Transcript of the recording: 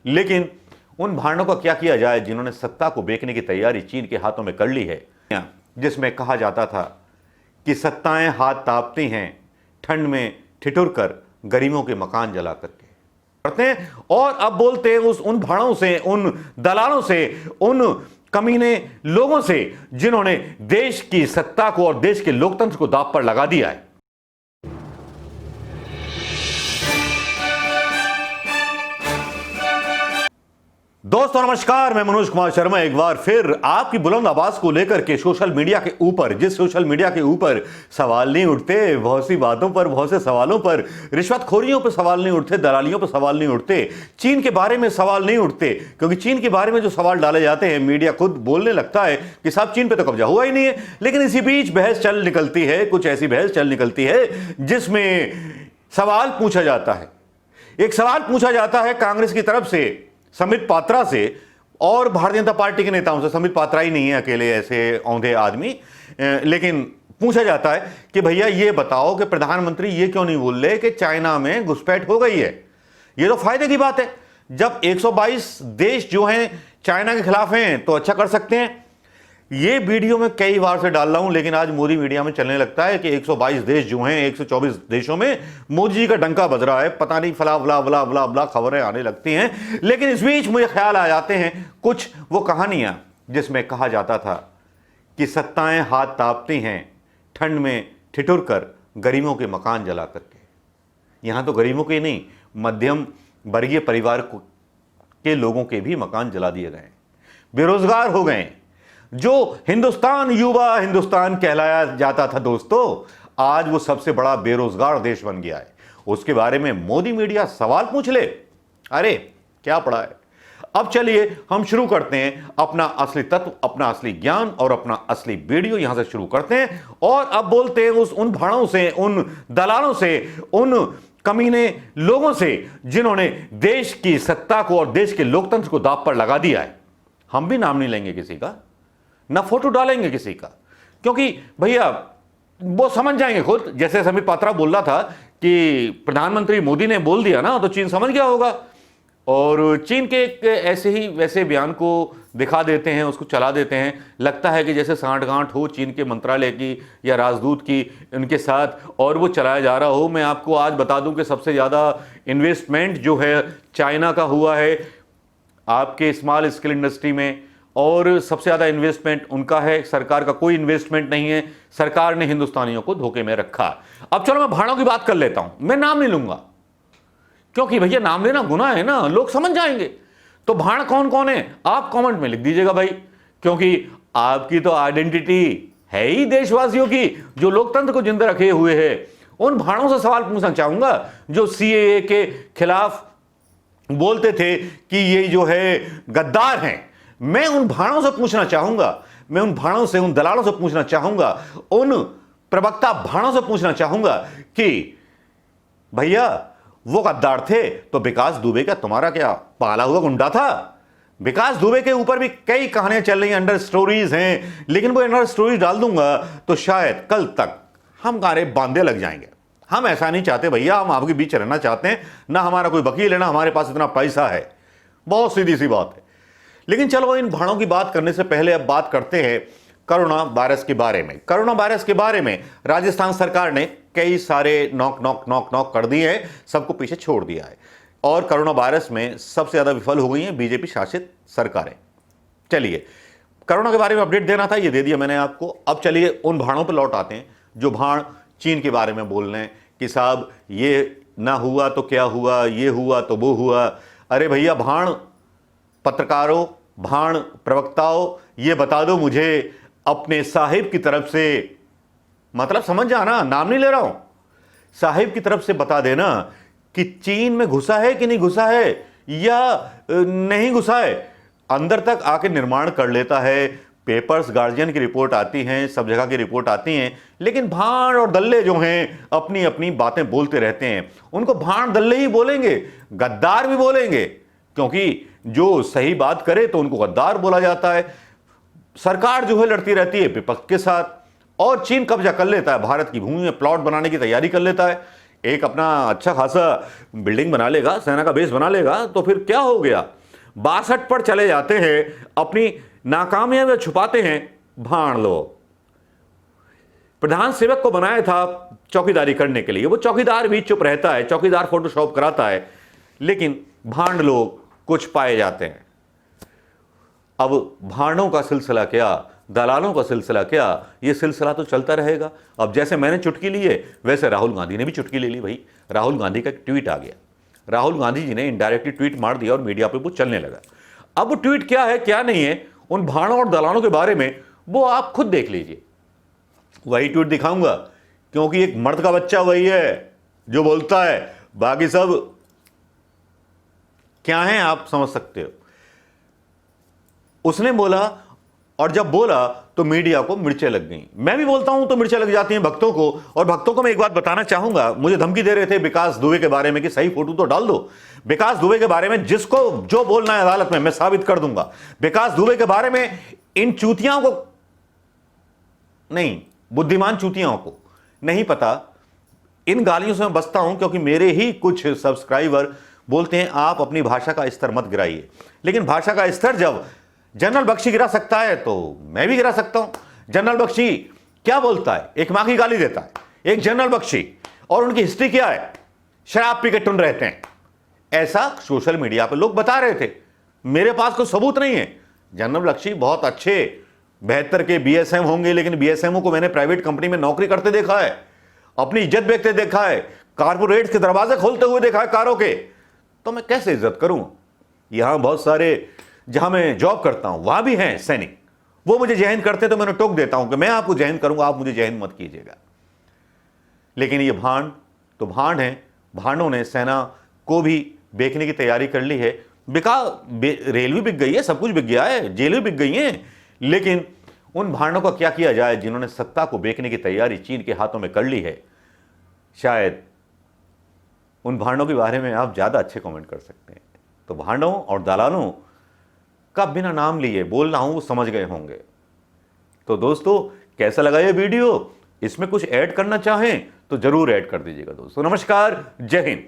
लेकिन उन भांडों का क्या किया जाए जिन्होंने सत्ता को बेचने की तैयारी चीन के हाथों में कर ली है, जिसमें कहा जाता था कि सत्ताएं हाथ तापती हैं ठंड में ठिठुर कर गरीबों के मकान जला करके करते हैं। और अब बोलते हैं उन भाड़ों से, उन दलालों से, उन कमीने लोगों से जिन्होंने देश की सत्ता को और देश के लोकतंत्र को दांव पर लगा दिया है। दोस्तों नमस्कार, मैं मनोज कुमार शर्मा एक बार फिर आपकी बुलंद आवाज को लेकर के सोशल मीडिया के ऊपर, जिस सोशल मीडिया के ऊपर सवाल नहीं उठते, बहुत सी बातों पर, बहुत से सवालों पर, रिश्वतखोरियों पर सवाल नहीं उठते, दलालियों पर सवाल नहीं उठते, चीन के बारे में सवाल नहीं उठते, क्योंकि चीन के बारे में जो सवाल डाले जाते हैं मीडिया खुद बोलने लगता है कि साहब चीन पे तो कब्जा हुआ ही नहीं है। लेकिन इसी बीच बहस चल निकलती है, कुछ ऐसी बहस चल निकलती है जिसमें सवाल पूछा जाता है। एक सवाल पूछा जाता है कांग्रेस की तरफ से संबित पात्रा से और भारतीय जनता पार्टी के नेताओं से। संबित पात्रा ही नहीं है अकेले ऐसे औंधे आदमी, लेकिन पूछा जाता है कि भैया ये बताओ कि प्रधानमंत्री ये क्यों नहीं बोल रहे कि चाइना में घुसपैठ हो गई है। ये तो फायदे की बात है, जब 122 देश जो हैं चाइना के खिलाफ हैं तो अच्छा कर सकते हैं। ये वीडियो में कई बार से डाल रहा हूं, लेकिन आज मोदी मीडिया में चलने लगता है कि 122 देश जो हैं, 124 देशों में मोदी जी का डंका बज रहा है, पता नहीं फला फला फला फला फला खबरें आने लगती हैं। लेकिन इस बीच मुझे ख्याल आ जाते हैं कुछ वो कहानियां जिसमें कहा जाता था कि सत्ताएं हाथ तापती हैं ठंड में ठिठुर कर गरीबों के मकान जला करके। यहां तो गरीबों के नहीं, मध्यम वर्गीय परिवार के लोगों के भी मकान जला दिए गए, बेरोजगार हो गए। जो हिंदुस्तान युवा हिंदुस्तान कहलाया जाता था दोस्तों, आज वो सबसे बड़ा बेरोजगार देश बन गया है। उसके बारे में मोदी मीडिया सवाल पूछ ले, अरे क्या पड़ा है। अब चलिए हम शुरू करते हैं अपना असली तत्व, अपना असली ज्ञान और अपना असली वीडियो यहां से शुरू करते हैं। और अब बोलते हैं उन भाड़ों से, उन दलालों से, उन कमीने लोगों से जिन्होंने देश की सत्ता को और देश के लोकतंत्र को दांव पर लगा दिया है। हम भी नाम नहीं लेंगे किसी का, ना फोटो डालेंगे किसी का, क्योंकि भैया वो समझ जाएंगे खुद। जैसे संबित पात्रा बोल रहा था कि प्रधानमंत्री मोदी ने बोल दिया ना तो चीन समझ गया होगा, और चीन के एक ऐसे ही वैसे बयान को दिखा देते हैं, उसको चला देते हैं। लगता है कि जैसे सांठगांठ हो चीन के मंत्रालय की या राजदूत की उनके साथ, और वो चलाया जा रहा हो। मैं आपको आज बता दूं कि सबसे ज़्यादा इन्वेस्टमेंट जो है चाइना का हुआ है आपके स्मॉल स्केल इंडस्ट्री में, और सबसे ज़्यादा इन्वेस्टमेंट उनका है। सरकार का कोई इन्वेस्टमेंट नहीं है, सरकार ने हिंदुस्तानियों को धोखे में रखा। अब चलो मैं भाड़ों की बात कर लेता हूं, मैं नाम नहीं लूंगा क्योंकि भैया नाम लेना गुनाह है ना, लोग समझ जाएंगे। तो भाड़ कौन कौन है आप कमेंट में लिख दीजिएगा भाई, क्योंकि आपकी तो आइडेंटिटी है ही देशवासियों की जो लोकतंत्र को जिंदा रखे हुए है। उन भाड़ों से सवाल पूछना चाहूंगा जो सीएए के खिलाफ बोलते थे कि ये जो है गद्दार हैं। मैं उन भाड़ों से पूछना चाहूंगा, मैं उन भाड़ों से, उन दलालों से पूछना चाहूंगा, उन प्रवक्ता भाड़ों से पूछना चाहूंगा कि भैया वो गद्दार थे तो विकास दुबे का तुम्हारा क्या पाला हुआ गुंडा था? विकास दुबे के ऊपर भी कई कहानियां चल रही हैं, अंडर स्टोरीज हैं, लेकिन वो अंडर स्टोरीज डाल दूंगा तो शायद कल तक हम गारे बांधे लग जाएंगे। हम ऐसा नहीं चाहते भैया, हम आपके बीच रहना चाहते हैं। ना हमारा कोई वकील है, ना हमारे पास इतना पैसा है, बहुत सीधी सी बात है। लेकिन चलो इन भाड़ों की बात करने से पहले अब बात करते हैं कोरोना वायरस के बारे में। कोरोना वायरस के बारे में राजस्थान सरकार ने कई सारे नॉक कर दिए हैं, सबको पीछे छोड़ दिया है, और कोरोना वायरस में सबसे ज्यादा विफल हो गई हैं बीजेपी शासित सरकारें। चलिए कोरोना के बारे में अपडेट देना था, ये दे दिया मैंने आपको। अब चलिए उन भाड़ों पर लौट आते हैं जो भाड़ चीन के बारे में बोल रहे हैं कि साहब ये ना हुआ तो क्या हुआ, ये हुआ तो वो हुआ। अरे भैया भाड़ पत्रकारों, भाड़ प्रवक्ताओं, ये बता दो मुझे अपने साहिब की तरफ से, मतलब समझ जाना, नाम नहीं ले रहा हूं, साहिब की तरफ से बता देना कि चीन में घुसा है कि नहीं घुसा है या नहीं घुसा है। अंदर तक आके निर्माण कर लेता है, पेपर्स, गार्जियन की रिपोर्ट आती हैं, सब जगह की रिपोर्ट आती हैं, लेकिन भाड़ और दल्ले जो हैं अपनी अपनी बातें बोलते रहते हैं। उनको भाड़ दल्ले ही बोलेंगे, गद्दार भी बोलेंगे, क्योंकि जो सही बात करे तो उनको गद्दार बोला जाता है। सरकार जो है लड़ती रहती है विपक्ष के साथ, और चीन कब्जा कर लेता है भारत की भूमि में, प्लॉट बनाने की तैयारी कर लेता है। एक अपना अच्छा खासा बिल्डिंग बना लेगा, सेना का बेस बना लेगा, तो फिर क्या हो गया? 62 पर चले जाते हैं, अपनी नाकामयाबी छुपाते हैं भाड़ लोग। प्रधान सेवक को बनाया था चौकीदारी करने के लिए, वो चौकीदार भी चुप रहता है, चौकीदार फोटोशॉप कराता है, लेकिन भांड लोग कुछ पाए जाते हैं। अब भांडों का सिलसिला क्या, दलालों का सिलसिला क्या, ये सिलसिला तो चलता रहेगा। अब जैसे मैंने चुटकी ली है, वैसे राहुल गांधी ने भी चुटकी ले ली भाई। राहुल गांधी का एक ट्वीट आ गया, राहुल गांधी जी ने इनडायरेक्टली ट्वीट मार दिया और मीडिया पे वो चलने लगा। अब वो ट्वीट क्या है क्या नहीं है, उन भाड़ों और दलालों के बारे में वो आप खुद देख लीजिए। वही ट्वीट दिखाऊंगा, क्योंकि एक मर्द का बच्चा वही है जो बोलता है, बाकी सब क्या है आप समझ सकते हो। उसने बोला, और जब बोला तो मीडिया को मिर्चें लग गई। मैं भी बोलता हूं तो मिर्चें लग जाती हैं भक्तों को। और भक्तों को मैं एक बात बताना चाहूंगा, मुझे धमकी दे रहे थे विकास दुबे के बारे में कि सही फोटो तो डाल दो। विकास दुबे के बारे में जिसको जो बोलना है अदालत में मैं साबित कर दूंगा। विकास दुबे के बारे में इन चूतियाओं को नहीं, बुद्धिमान चूतियाओं को नहीं पता। इन गालियों से मैं बचता हूं क्योंकि मेरे ही कुछ सब्सक्राइबर बोलते हैं आप अपनी भाषा का स्तर मत गिराइए। लेकिन भाषा का स्तर जब जनरल बख्शी गिरा सकता है तो मैं भी गिरा सकता हूं। जनरल बख्शी क्या बोलता है? एक मां की गाली देता है, एक जनरल बख्शी, और उनकी हिस्ट्री क्या है? शराब पी के टुन रहते हैं। ऐसा सोशल मीडिया पर लोग बता रहे थे, मेरे पास कोई सबूत नहीं है। जनरल बख्शी बहुत अच्छे 72 के बीएसएम होंगे, लेकिन बीएसएमओ को मैंने प्राइवेट कंपनी में नौकरी करते देखा है, अपनी इज्जत बेचते देखा है, कारपोरेट के दरवाजे खोलते हुए देखा है कारों के। तो मैं कैसे इज्जत करूं? यहां बहुत सारे, जहां मैं जॉब करता हूं वहां भी हैं सैनिक, वो मुझे जय हिंद करते तो मैंने टोक देता हूं कि मैं आपको जय हिंद करूंगा, आप मुझे जय हिंद मत कीजिएगा। लेकिन ये भांड तो भांड हैं। भांडों ने सेना को भी बेचने की तैयारी कर ली है। रेलवे बिक गई है, सब कुछ बिक गया है, जेलें बिक गई हैं। लेकिन उन भांडों का क्या किया जाए जिन्होंने सत्ता को बेचने की तैयारी चीन के हाथों में कर ली है? शायद उन भांडों के बारे में आप ज्यादा अच्छे कमेंट कर सकते हैं। तो भांडों और दलालों का बिना नाम लिए बोल रहा हूं, वो समझ गए होंगे। तो दोस्तों, कैसा लगा ये वीडियो? इसमें कुछ ऐड करना चाहें तो जरूर ऐड कर दीजिएगा दोस्तों। नमस्कार, जय हिंद।